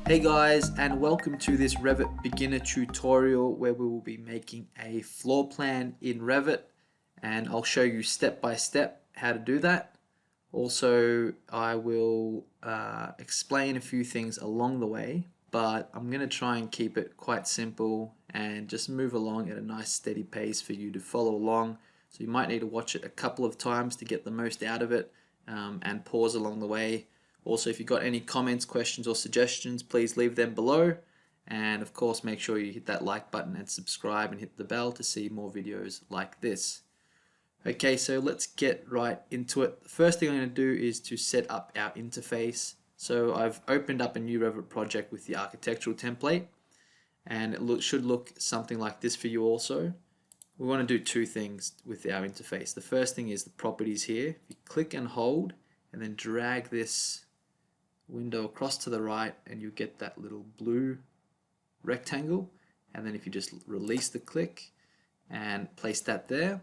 Hey guys, and welcome to this Revit Beginner Tutorial where we will be making a floor plan in Revit, and I'll show you step by step how to do that. Also, I will explain a few things along the way, but I'm going to try and keep it quite simple and just move along at a nice steady pace for you to follow along. So you might need to watch it a couple of times to get the most out of it, and pause along the way. Also, if you've got any comments, questions, or suggestions, please leave them below. And of course, make sure you hit that like button and subscribe and hit the bell to see more videos like this. Okay, so let's get right into it. The first thing I'm going to do is to set up our interface. So I've opened up a new Revit project with the architectural template, and it should look something like this for you also. We want to do two things with our interface. The first thing is the properties here. If you click and hold and then drag this window across to the right, and you get that little blue rectangle, and then if you just release the click and place that there,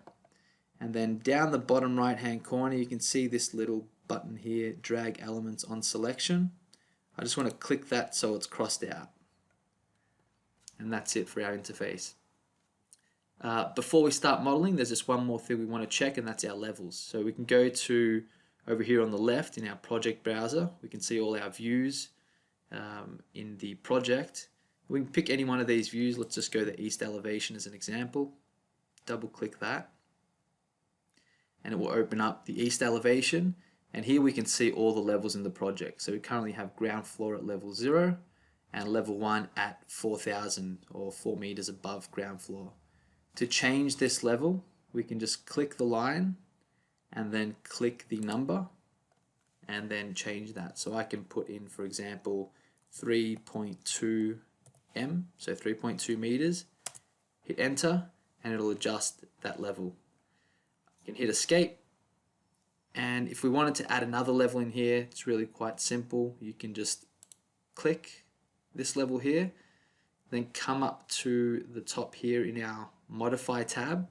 and then down the bottom right hand corner you can see this little button here, drag elements on selection. I just want to click that so it's crossed out, and that's it for our interface. Before we start modeling, there's just one more thing we want to check, and that's our levels. So we can go to over here on the left in our project browser. We can see all our views in the project. We can pick any one of these views. Let's just go to east elevation as an example. Double click that and it will open up the east elevation, and here we can see all the levels in the project. So we currently have ground floor at level 0 and level 1 at 4,000 or 4 meters above ground floor. To change this level, we can just click the line and then click the number and then change that. So I can put in, for example, 3.2 m, so 3.2 meters, hit enter, and it'll adjust that level. You can hit escape, and if we wanted to add another level in here, it's really quite simple. You can just click this level here, then come up to the top here in our modify tab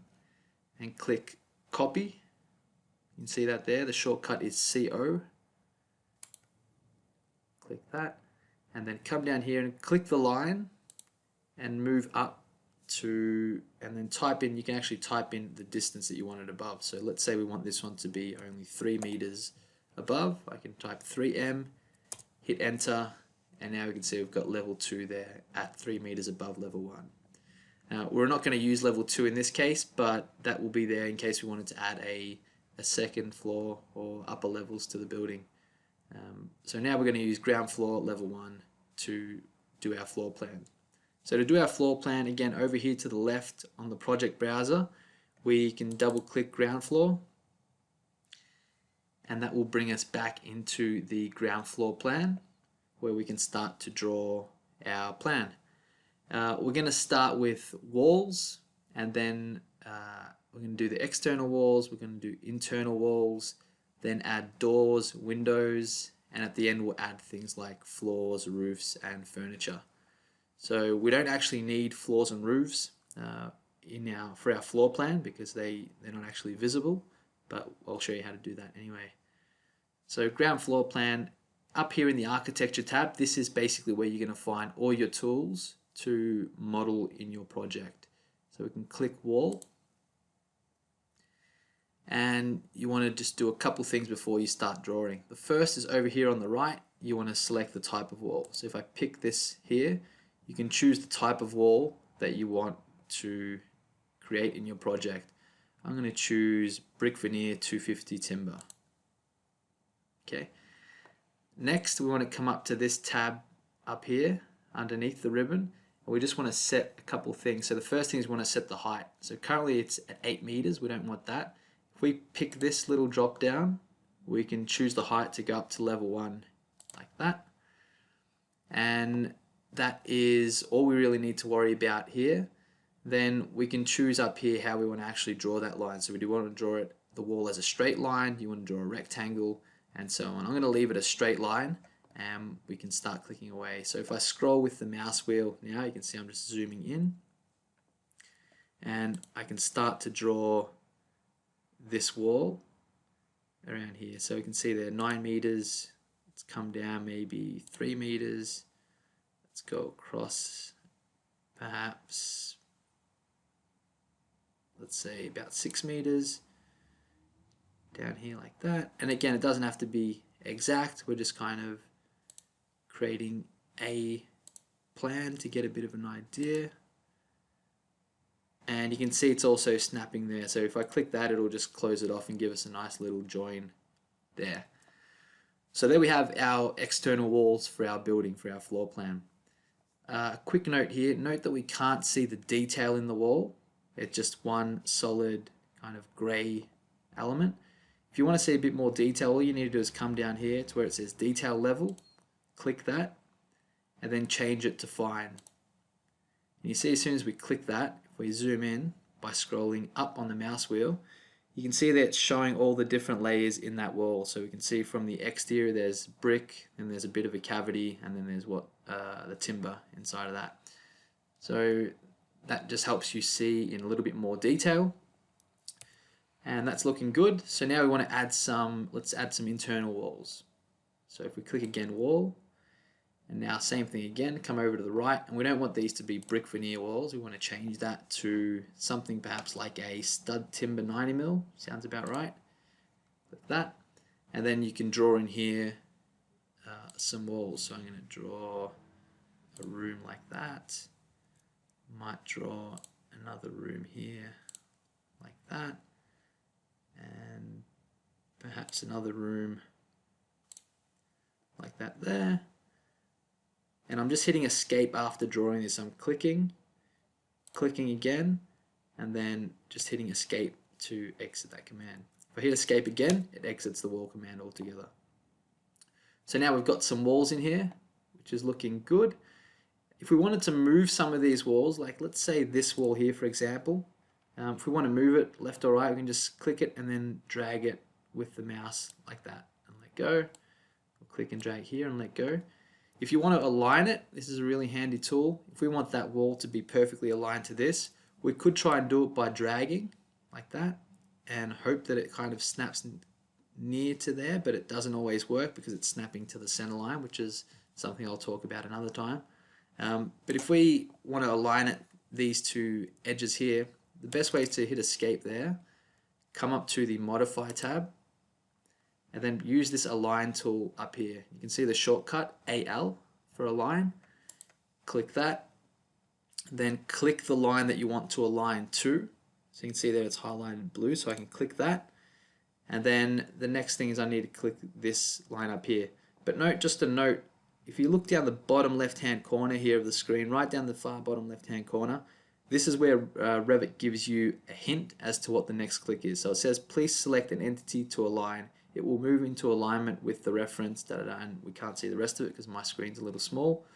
and click copy. You can see that there, the shortcut is CO. Click that, and then come down here and click the line and move up to, and then type in, you can actually type in the distance that you want it above. So let's say we want this one to be only 3 meters above. I can type 3m, hit enter, and now we can see we've got level 2 there at 3 meters above level 1. Now, we're not going to use level 2 in this case, but that will be there in case we wanted to add a second floor or upper levels to the building. So now we're going to use ground floor level 1 to do our floor plan. So to do our floor plan, again over here to the left on the project browser, we can double click ground floor, and that will bring us back into the ground floor plan where we can start to draw our plan. We're going to start with walls, and then we're going to do the external walls, we're going to do internal walls, then add doors, windows, and at the end we'll add things like floors, roofs, and furniture. So we don't actually need floors and roofs for our floor plan because they're not actually visible, but I'll show you how to do that anyway. So ground floor plan, up here in the architecture tab, this is basically where you're going to find all your tools to model in your project. So we can click wall, and you want to just do a couple things before you start drawing. The first is over here on the right, you want to select the type of wall. So if I pick this here, you can choose the type of wall that you want to create in your project. I'm going to choose brick veneer 250 timber. Okay. Next, we want to come up to this tab up here underneath the ribbon, and we just want to set a couple things. So the first thing is we want to set the height. So currently it's at 8 meters, we don't want that. If we pick this little drop down, we can choose the height to go up to level 1 like that. And that is all we really need to worry about here. Then we can choose up here how we want to actually draw that line. So we do want to draw the wall as a straight line, you want to draw a rectangle, and so on. I'm going to leave it a straight line, and we can start clicking away. So if I scroll with the mouse wheel now, you can see I'm just zooming in, and I can start to draw this wall around here. So you can see there 9 meters, it's come down maybe 3 meters, Let's go across perhaps, let's say about 6 meters down here like that. And again, it doesn't have to be exact. We're just kind of creating a plan to get a bit of an idea. And you can see it's also snapping there. So if I click that, it'll just close it off and give us a nice little join there. So there we have our external walls for our building, for our floor plan. Quick note here, note that we can't see the detail in the wall. It's just one solid kind of gray element. If you want to see a bit more detail, all you need to do is come down here to where it says detail level, click that, and then change it to fine. And you see as soon as we click that, if we zoom in by scrolling up on the mouse wheel, you can see that it's showing all the different layers in that wall. So we can see from the exterior there's brick, and there's a bit of a cavity, and then there's the timber inside of that. So that just helps you see in a little bit more detail. And that's looking good. So now we want to add let's add some internal walls. So if we click again, wall, and now same thing again, come over to the right, and we don't want these to be brick veneer walls. We want to change that to something perhaps like a stud timber 90mm. Sounds about right. Like that. And then you can draw in here some walls. So I'm going to draw a room like that. Might draw another room here like that. And perhaps another room like that there. And I'm just hitting escape after drawing this. I'm clicking again, and then just hitting escape to exit that command. If I hit escape again, it exits the wall command altogether. So now we've got some walls in here, which is looking good. If we wanted to move some of these walls, like let's say this wall here, for example, if we want to move it left or right, we can just click it and then drag it with the mouse like that and let go. We'll click and drag here and let go. If you want to align it, this is a really handy tool. If we want that wall to be perfectly aligned to this, we could try and do it by dragging like that and hope that it kind of snaps near to there, but it doesn't always work because it's snapping to the center line, which is something I'll talk about another time. But if we want to align it, these two edges here, the best way is to hit escape there, come up to the modify tab, and then use this align tool up here. You can see the shortcut AL for align. Click that, then click the line that you want to align to. So you can see there it's highlighted blue, so I can click that. And then the next thing is I need to click this line up here. But note, just a note, if you look down the bottom left hand corner here of the screen, right down the far bottom left hand corner, this is where Revit gives you a hint as to what the next click is. So it says please select an entity to align. It will move into alignment with the reference, and we can't see the rest of it because my screen's a little small,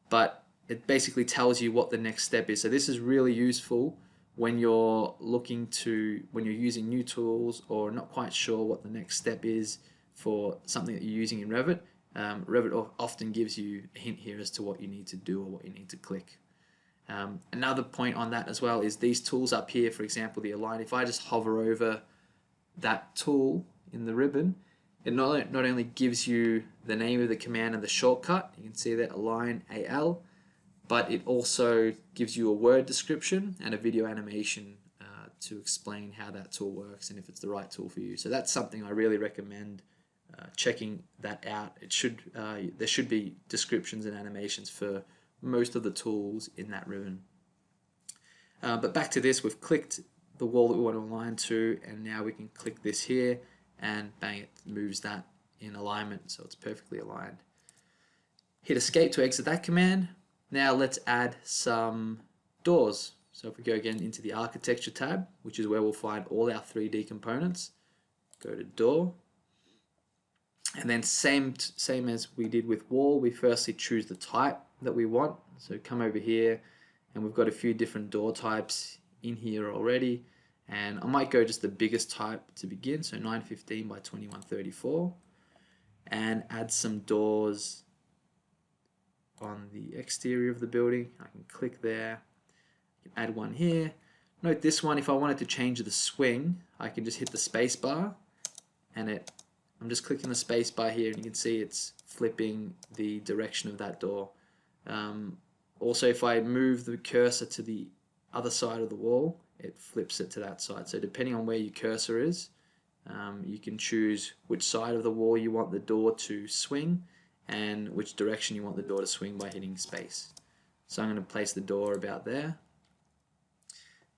but it basically tells you what the next step is. So this is really useful when you're when you're using new tools or not quite sure what the next step is for something that you're using in Revit. Revit often gives you a hint here as to what you need to do or what you need to click. Another point on that as well is these tools up here, for example, the align. If I just hover over that tool in the ribbon, it not only gives you the name of the command and the shortcut, you can see that align AL, but it also gives you a word description and a video animation to explain how that tool works and if it's the right tool for you. So that's something I really recommend checking that out. There should be descriptions and animations for most of the tools in that ribbon. But back to this, we've clicked the wall that we want to align to, and now we can click this here and bang, it moves that in alignment, so it's perfectly aligned. Hit escape to exit that command. Now let's add some doors. So if we go again into the architecture tab, which is where we'll find all our 3D components, go to door, and then same as we did with wall, we firstly choose the type that we want. So come over here, and we've got a few different door types in here already, and I might go just the biggest type to begin, so 915 by 2134, and add some doors on the exterior of the building. I can click there, I can add one here. Note this one, if I wanted to change the swing, I can just hit the space bar, and I'm just clicking the space bar here, and you can see it's flipping the direction of that door. Also, if I move the cursor to the other side of the wall, it flips it to that side. So depending on where your cursor is, you can choose which side of the wall you want the door to swing and which direction you want the door to swing by hitting space. So I'm going to place the door about there,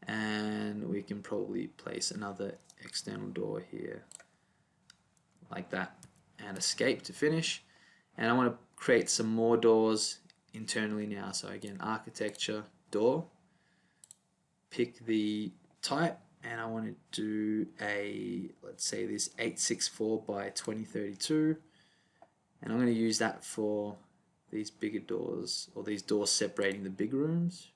and we can probably place another external door here like that, and escape to finish. And I want to create some more doors internally now. So again, architecture, door, pick the type, and I want to do a, let's say this 864 by 2032, and I'm going to use that for these bigger doors, or these doors separating the big rooms.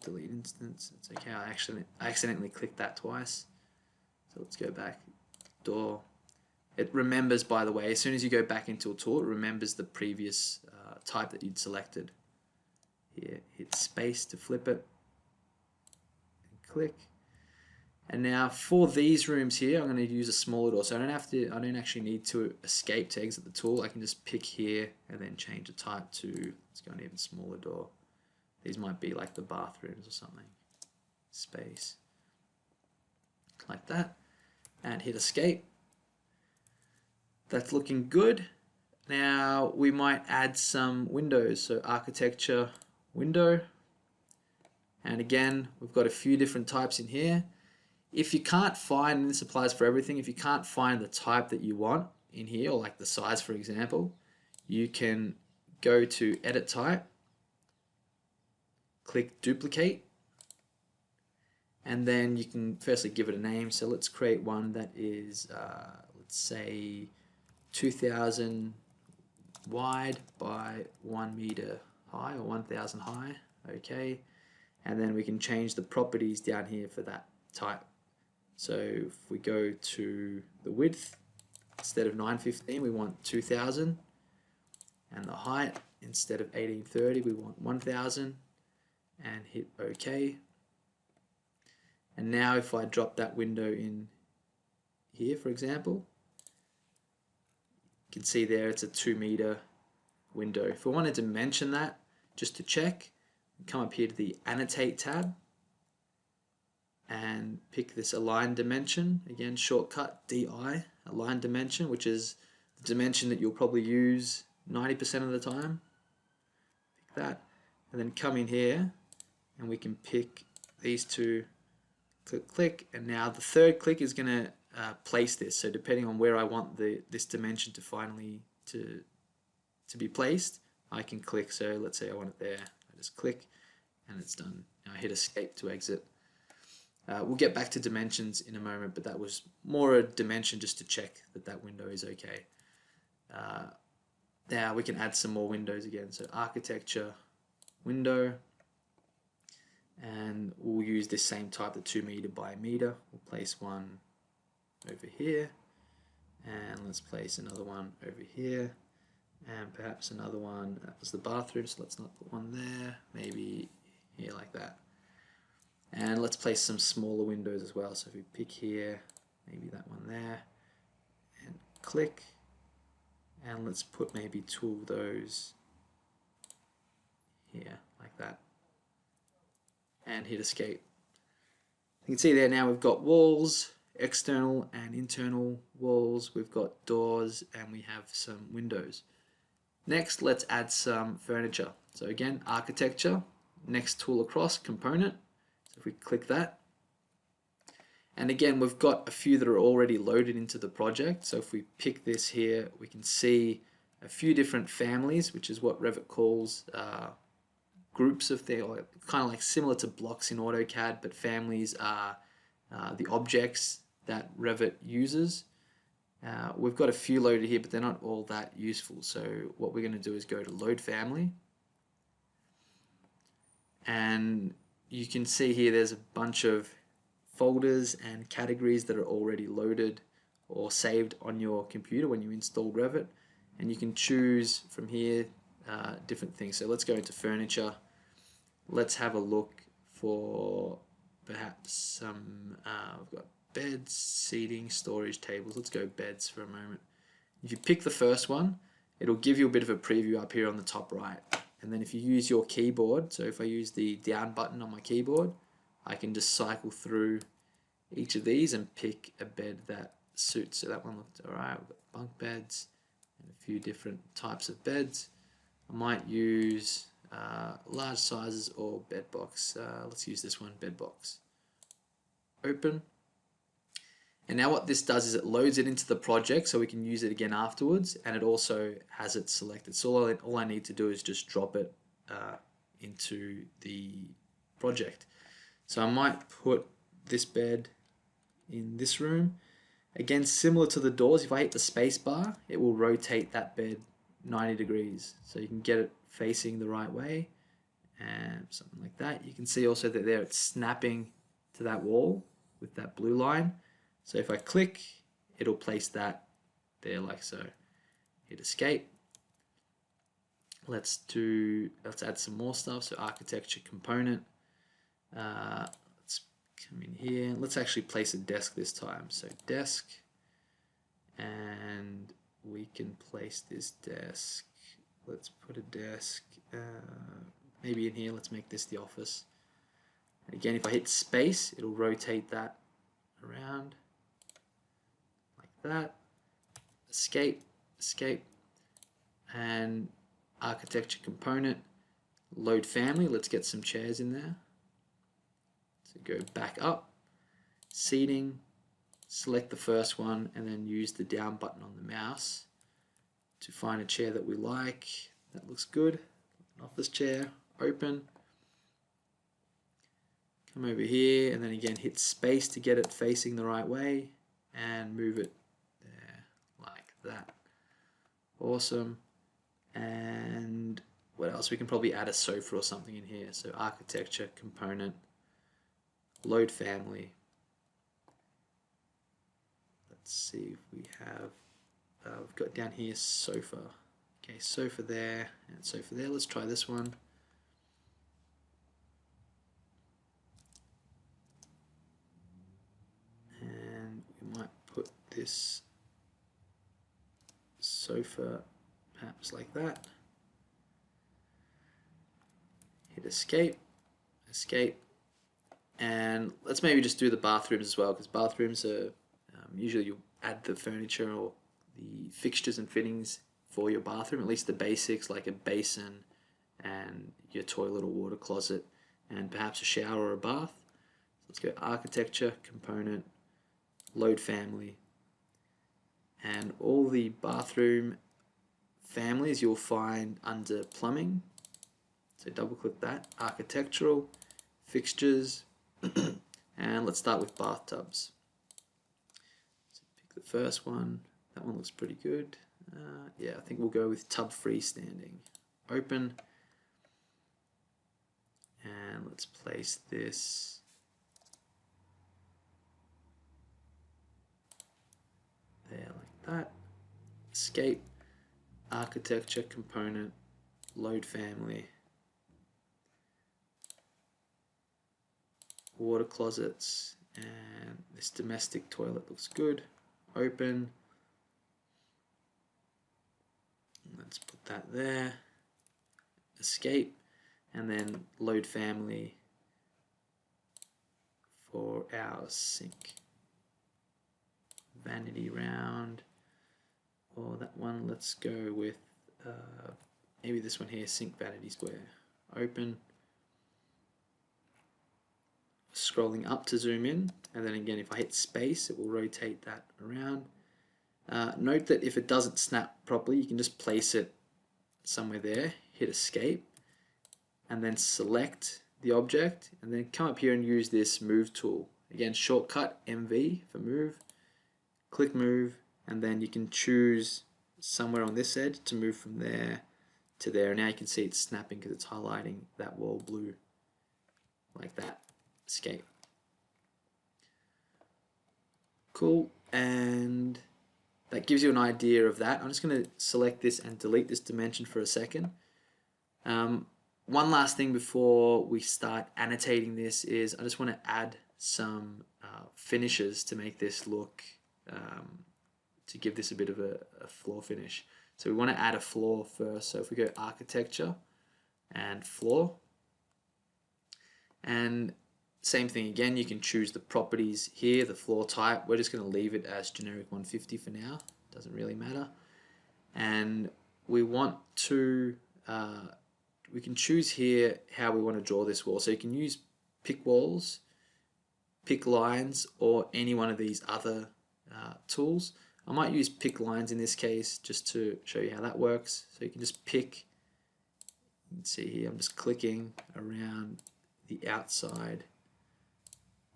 Delete instance, it's okay, I accidentally clicked that twice, so let's go back. Door, it remembers, by the way, as soon as you go back into a tool, it remembers the previous type that you'd selected. Here, hit space to flip it, and click. And now for these rooms here, I'm going to use a smaller door, so I don't actually need to escape to exit the tool. I can just pick here and then change the type to, let's go an even smaller door. These might be like the bathrooms or something. Space, like that, and hit escape. That's looking good. Now we might add some windows, so architecture, window, and again we've got a few different types in here. If you can't find, and this applies for everything, if you can't find the type that you want in here, or like the size for example, you can go to edit type, click duplicate, and then you can firstly give it a name. So let's create one that is let's say 2000 wide by 1 meter high, or 1000 high. Okay, and then we can change the properties down here for that type. So if we go to the width, instead of 915 we want 2000, and the height, instead of 1830 we want 1000, and hit OK. And now if I drop that window in here, for example, you can see there it's a 2 meter window. If I wanted to mention that, just to check, come up here to the Annotate tab and pick this Align Dimension. Again, shortcut DI, Align Dimension, which is the dimension that you'll probably use 90% of the time. Pick that, and then come in here, and we can pick these two, click, click, and now the third click is going to place this. So depending on where I want this dimension to finally to be placed, I can click. So let's say I want it there. I just click, and it's done. Now I hit escape to exit. We'll get back to dimensions in a moment, but that was more a dimension just to check that that window is okay. Now we can add some more windows again. So architecture, window, and we'll use this same type, the 2 meter by meter. We'll place one over here, and let's place another one over here, and perhaps another one. That was the bathroom, so let's not put one there. Maybe here like that. And let's place some smaller windows as well. So if we pick here, maybe that one there, and click, and let's put maybe 2 of those here like that, and hit escape. You can see there now we've got walls, external and internal walls, we've got doors, and we have some windows. Next, let's add some furniture. So again, architecture, next tool across, component. So if we click that, and again we've got a few that are already loaded into the project. So if we pick this here, we can see a few different families, which is what Revit calls groups of things, kind of like similar to blocks in AutoCAD, but families are the objects that Revit uses. We've got a few loaded here, but they're not all that useful. So what we're going to do is go to Load Family, and you can see here there's a bunch of folders and categories that are already loaded or saved on your computer when you install Revit, and you can choose from here different things. So let's go into furniture. Let's have a look for perhaps some, we've got beds, seating, storage, tables. Let's go beds for a moment. If you pick the first one, it'll give you a bit of a preview up here on the top right. And then if you use your keyboard, so if I use the down button on my keyboard, I can just cycle through each of these and pick a bed that suits. So that one looked alright. We've got bunk beds and a few different types of beds. I might use large sizes or bed box. Let's use this one, bed box. Open. And now what this does is it loads it into the project so we can use it again afterwards, and it also has it selected. So all I need to do is just drop it into the project. So I might put this bed in this room. Again, similar to the doors, if I hit the space bar, it will rotate that bed 90 degrees. So you can get it facing the right way and something like that. You can see also that there it's snapping to that wall with that blue line. So if I click, it'll place that there like so. Hit escape. Let's add some more stuff. So architecture component. Let's come in here. Let's actually place a desk this time. So desk, and we can place this desk. Let's put a desk maybe in here. Let's make this the office. Again, if I hit space, it'll rotate that around like that. Escape, escape, and architecture component. Load family. Let's get some chairs in there. So go back up, seating, select the first one, and then use the down button on the mouse to find a chair that we like. That looks good. An office chair. Open. Come over here, and then again hit space to get it facing the right way, and move it there like that. Awesome. And what else? We can probably add a sofa or something in here. So architecture component, load family. Let's see if we have, we've got down here sofa. Okay, sofa there and sofa there. Let's try this one. And we might put this sofa perhaps like that. Hit escape, escape. And let's maybe just do the bathrooms as well, because bathrooms are usually you add the furniture or the fixtures and fittings for your bathroom, at least the basics like a basin and your toilet or water closet and perhaps a shower or a bath. So let's go architecture, component, load family, and all the bathroom families you'll find under plumbing. So double click that, architectural, fixtures, and let's start with bathtubs. So pick the first one. That one looks pretty good. Yeah, I think we'll go with tub freestanding. Open, and let's place this there like that. Escape, architecture component, load family, water closets, and this domestic toilet looks good. Open. Let's put that there. Escape, and then load family for our sink. Vanity round, or that one, let's go with maybe this one here, sink vanity square. Open. Scrolling up to zoom in, and then again if I hit space it will rotate that around. Note that if it doesn't snap properly, you can just place it somewhere there, hit escape, and then select the object, and then come up here and use this move tool. Again, shortcut MV for move, click move, and then you can choose somewhere on this edge to move from there to there. Now you can see it's snapping because it's highlighting that wall blue like that. Escape. Cool, and that gives you an idea of that. I'm just going to select this and delete this dimension for a second. One last thing before we start annotating this is I just want to add some finishes to make this look, to give this a bit of a floor finish. So we want to add a floor first. So if we go architecture and floor, and same thing again, you can choose the properties here, the floor type. We're just going to leave it as generic 150 for now, doesn't really matter. And we want to we can choose here how we want to draw this wall. So you can use pick walls, pick lines, or any one of these other tools. I might use pick lines in this case just to show you how that works. So you can just pick, you can see here I'm just clicking around the outside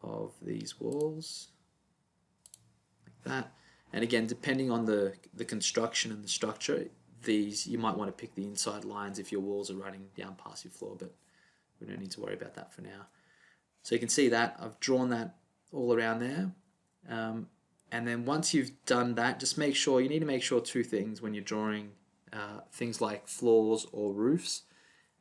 of these walls like that. And again, depending on the construction and the structure, these you might want to pick the inside lines if your walls are running down past your floor, but we don't need to worry about that for now. So you can see that I've drawn that all around there. And then once you've done that, just make sure, you need to make sure two things when you're drawing things like floors or roofs.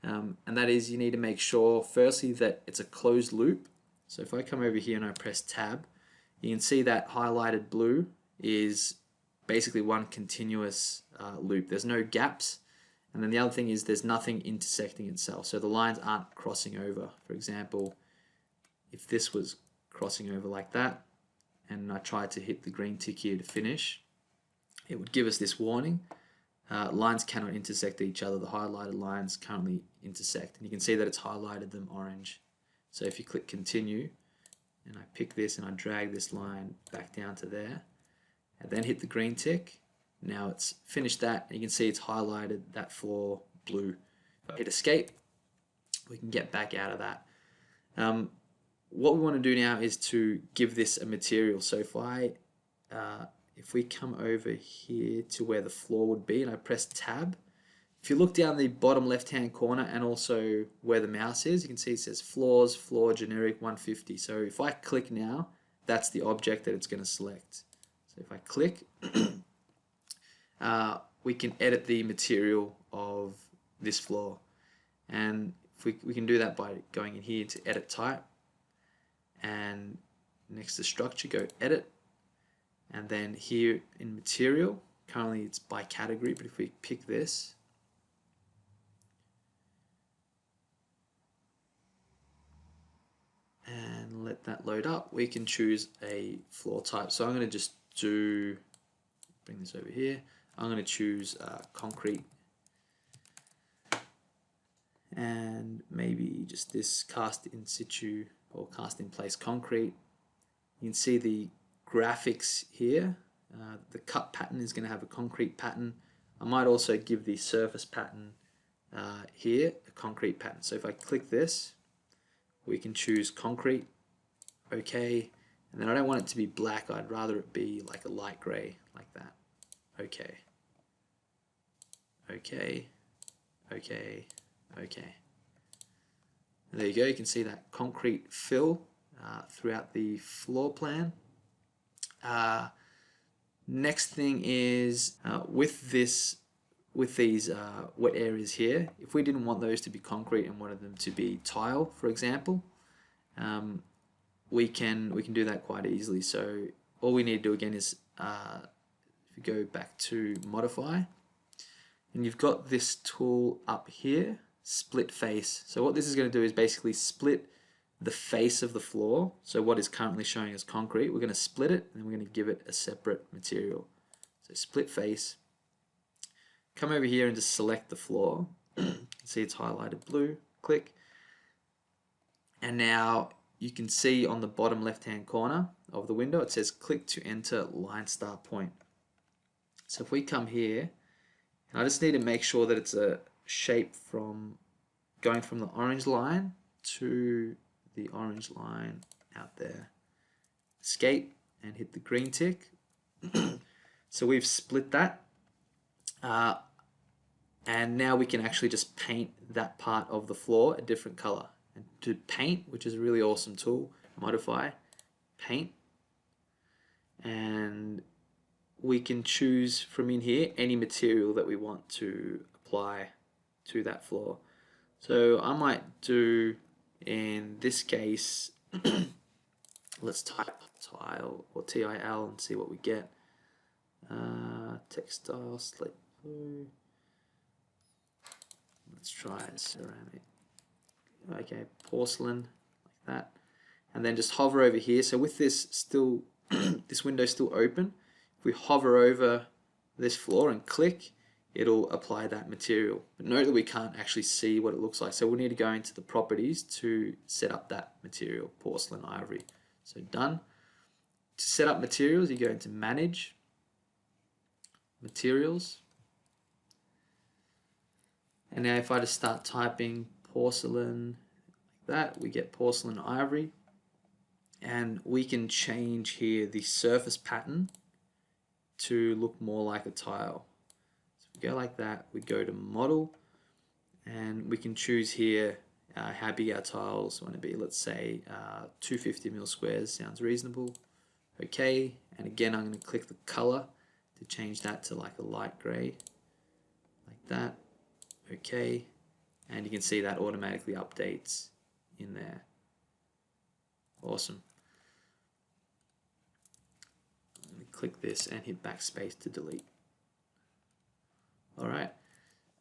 And that is, you need to make sure firstly that it's a closed loop. So if I come over here and I press tab, you can see that highlighted blue is basically one continuous loop. There's no gaps. And then the other thing is there's nothing intersecting itself. So the lines aren't crossing over. For example, if this was crossing over like that, and I tried to hit the green tick here to finish, it would give us this warning. Lines cannot intersect each other. The highlighted lines currently intersect. And you can see that it's highlighted them orange. So if you click continue, and I pick this and I drag this line back down to there, and then hit the green tick, now it's finished that, and you can see it's highlighted that floor blue. If I hit escape, we can get back out of that. What we want to do now is to give this a material. So if we come over here to where the floor would be and I press tab, if you look down the bottom left hand corner and also where the mouse is, you can see it says floors, floor generic 150. So if I click now, that's the object that it's going to select. So if I click, we can edit the material of this floor. And if we can do that by going in here to edit type, and next to structure go edit, and then here in material, currently it's by category, but if we pick this, and let that load up, we can choose a floor type. So I'm going to just bring this over here, I'm going to choose concrete, and maybe just this cast in situ or cast in place concrete. You can see the graphics here. The cut pattern is going to have a concrete pattern. I might also give the surface pattern here a concrete pattern. So if I click this, we can choose concrete, okay, and then I don't want it to be black, I'd rather it be like a light gray, like that. Okay, okay, okay, okay. And there you go, you can see that concrete fill throughout the floor plan. Next thing is with these wet areas here, if we didn't want those to be concrete and wanted them to be tile, for example, we can do that quite easily. So all we need to do again is if you go back to modify, and you've got this tool up here, split face. So what this is going to do is basically split the face of the floor. So what is currently showing as concrete, we're going to split it and we're going to give it a separate material. So split face. Come over here and just select the floor. See it's highlighted blue. Click. And now you can see on the bottom left hand corner of the window it says click to enter line start point. So if we come here, and I just need to make sure that it's a shape from going from the orange line to the orange line out there. Escape and hit the green tick. So we've split that. And now we can actually just paint that part of the floor a different color. And to paint, which is a really awesome tool, modify, paint, and we can choose from in here any material that we want to apply to that floor. So I might do, in this case, let's type tile or TIL and see what we get. Textile, slate So let's try ceramic. Okay, porcelain, like that. And then just hover over here. So with this still, this window still open, if we hover over this floor and click, it'll apply that material. But note that we can't actually see what it looks like. So we'll need to go into the properties to set up that material, porcelain, ivory. So done. To set up materials, you go into Manage, Materials. And now if I just start typing porcelain like that, we get porcelain ivory. And we can change here the surface pattern to look more like a tile. So we go like that, we go to Model, and we can choose here how big our tiles want to be. Let's say 250mm squares sounds reasonable. Okay, and again I'm going to click the color to change that to like a light gray, like that. Okay, and you can see that automatically updates in there. Awesome. Let me click this and hit backspace to delete. Alright,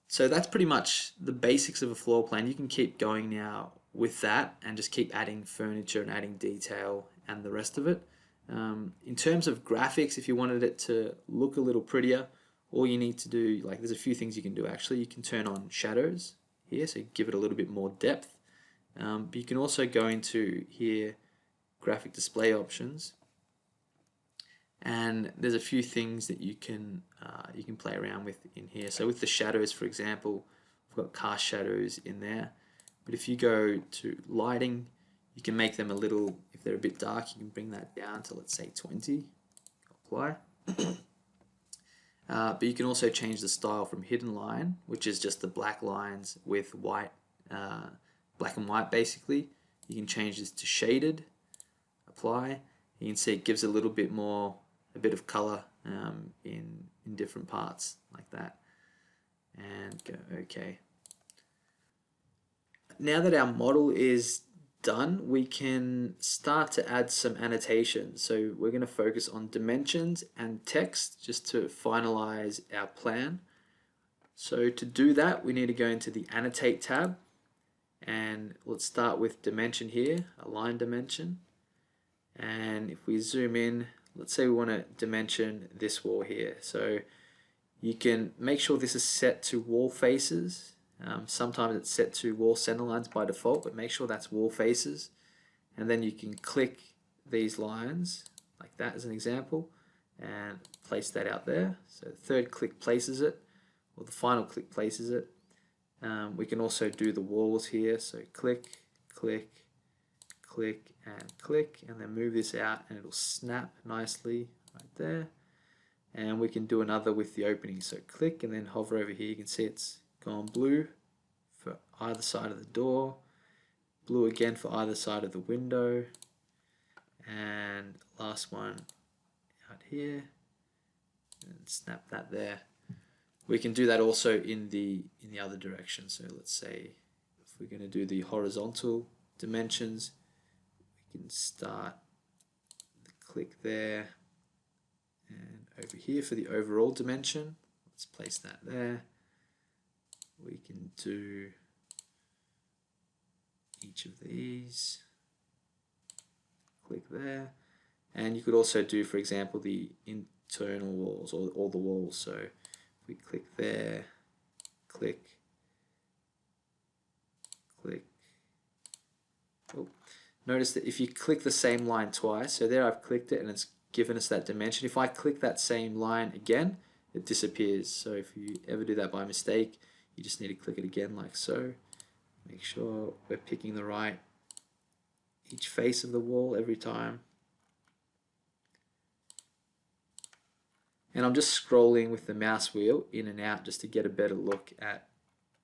so that's pretty much the basics of a floor plan. You can keep going now with that and just keep adding furniture and adding detail and the rest of it. In terms of graphics, if you wanted it to look a little prettier, all you need to do, like there's a few things you can do actually. You can turn on shadows here, so give it a little bit more depth. But you can also go into here, graphic display options, and there's a few things that you can play around with in here. So with the shadows, for example, we've got cast shadows in there. But if you go to lighting, you can make them a little, if they're a bit dark, you can bring that down to, let's say, 20. Apply. But you can also change the style from hidden line, which is just the black lines with white, black and white basically. You can change this to shaded. Apply. You can see it gives a little bit more, a bit of color in different parts like that. And go OK. Now that our model is done, we can start to add some annotations. So we're going to focus on dimensions and text just to finalize our plan. So to do that, we need to go into the Annotate tab, and let's start with dimension here, align dimension. And if we zoom in, let's say we want to dimension this wall here. So you can make sure this is set to wall faces. Sometimes it's set to wall center lines by default, but make sure that's wall faces. And then you can click these lines like that as an example and place that out there. So the third click places it, or the final click places it. We can also do the walls here. So click, click, click, and click, and then move this out and it'll snap nicely right there. And we can do another with the opening. So click and then hover over here. You can see it's gone blue for either side of the door, blue again for either side of the window, and last one out here, and snap that there. We can do that also in the other direction. So let's say if we're going to do the horizontal dimensions, we can start the click there, and over here for the overall dimension, let's place that there. We can do each of these, click there, and you could also do, for example, the internal walls or all the walls. So if we click there, click, click. Oh, notice that if you click the same line twice, so there I've clicked it and it's given us that dimension. If I click that same line again, it disappears. So if you ever do that by mistake, you just need to click it again like so. Make sure we're picking the right each face of the wall every time. And I'm just scrolling with the mouse wheel in and out just to get a better look at,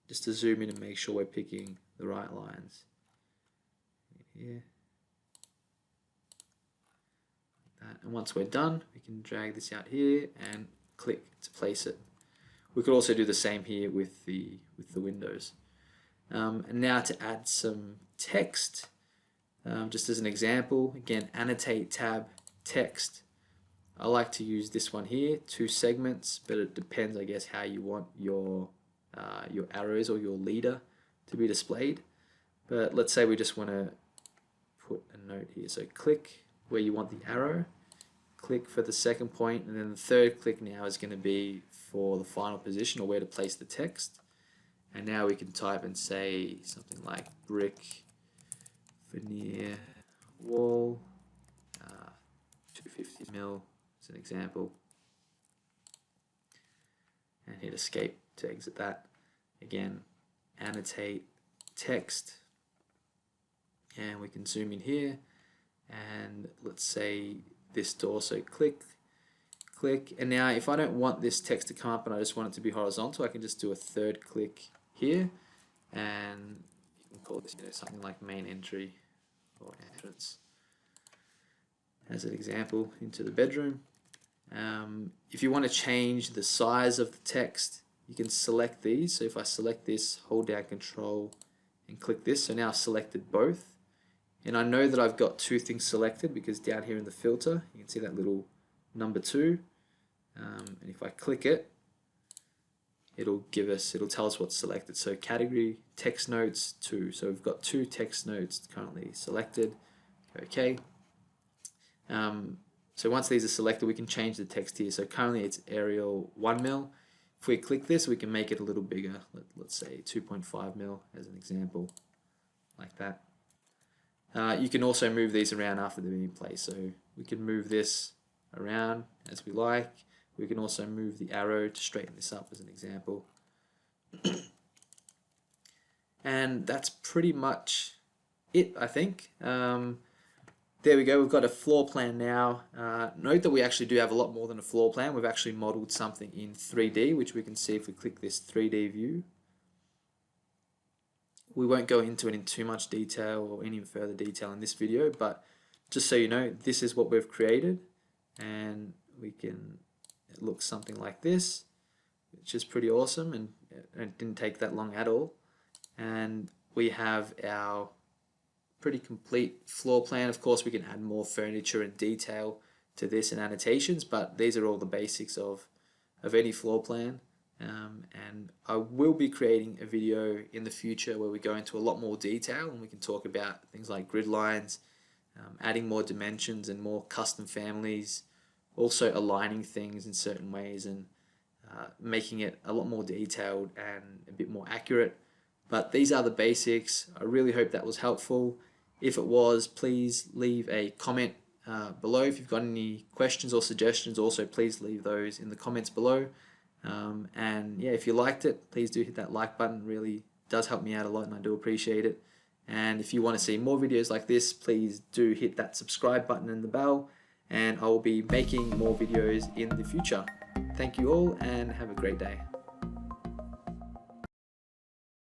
just to zoom in and make sure we're picking the right lines. Here. Like that. And once we're done, we can drag this out here and click to place it. We could also do the same here with the windows. And now to add some text, just as an example, again, Annotate tab, text, I like to use this one here, 2 segments, but it depends, I guess, how you want your arrows or your leader to be displayed. But let's say we just want to put a note here. So click where you want the arrow, click for the second point, and then the third click now is going to be for the final position or where to place the text. And now we can type and say something like brick veneer wall 250 mil as an example, and hit escape to exit that. Again, annotate text, and we can zoom in here, and let's say this door, so click, and now if I don't want this text to come up and I just want it to be horizontal, I can just do a third click here, and you can call this, something like main entry or entrance as an example into the bedroom. If you want to change the size of the text, you can select these. So if I select this, hold down Control and click this, so now I've selected both, and I know that I've got 2 things selected because down here in the filter you can see that little number 2, and if I click it, it'll tell us what's selected. So category text notes 2, so we've got 2 text notes currently selected. Okay. So once these are selected, we can change the text here. So currently it's Arial 1 mil. If we click this, we can make it a little bigger. Let's say 2.5 mil as an example, like that. You can also move these around after they've been placed. So we can move this around as we like. We can also move the arrow to straighten this up as an example. And that's pretty much it, I think. There we go, we've got a floor plan now. Note that we actually do have a lot more than a floor plan. We've actually modeled something in 3D, which we can see if we click this 3D view. We won't go into it in too much detail or any further detail in this video, but just so you know, this is what we've created, and it looks something like this, which is pretty awesome, and it didn't take that long at all. And we have our pretty complete floor plan. Of course, we can add more furniture and detail to this and annotations, but these are all the basics of any floor plan. And I will be creating a video in the future where we go into a lot more detail and we can talk about things like grid lines, adding more dimensions and more custom families, also aligning things in certain ways and making it a lot more detailed and a bit more accurate. But these are the basics. I really hope that was helpful. If it was, please leave a comment below. If you've got any questions or suggestions, also please leave those in the comments below. And yeah, if you liked it, please do hit that like button. It really does help me out a lot and I do appreciate it. And if you want to see more videos like this, please do hit that subscribe button and the bell, and I will be making more videos in the future. Thank you all and have a great day.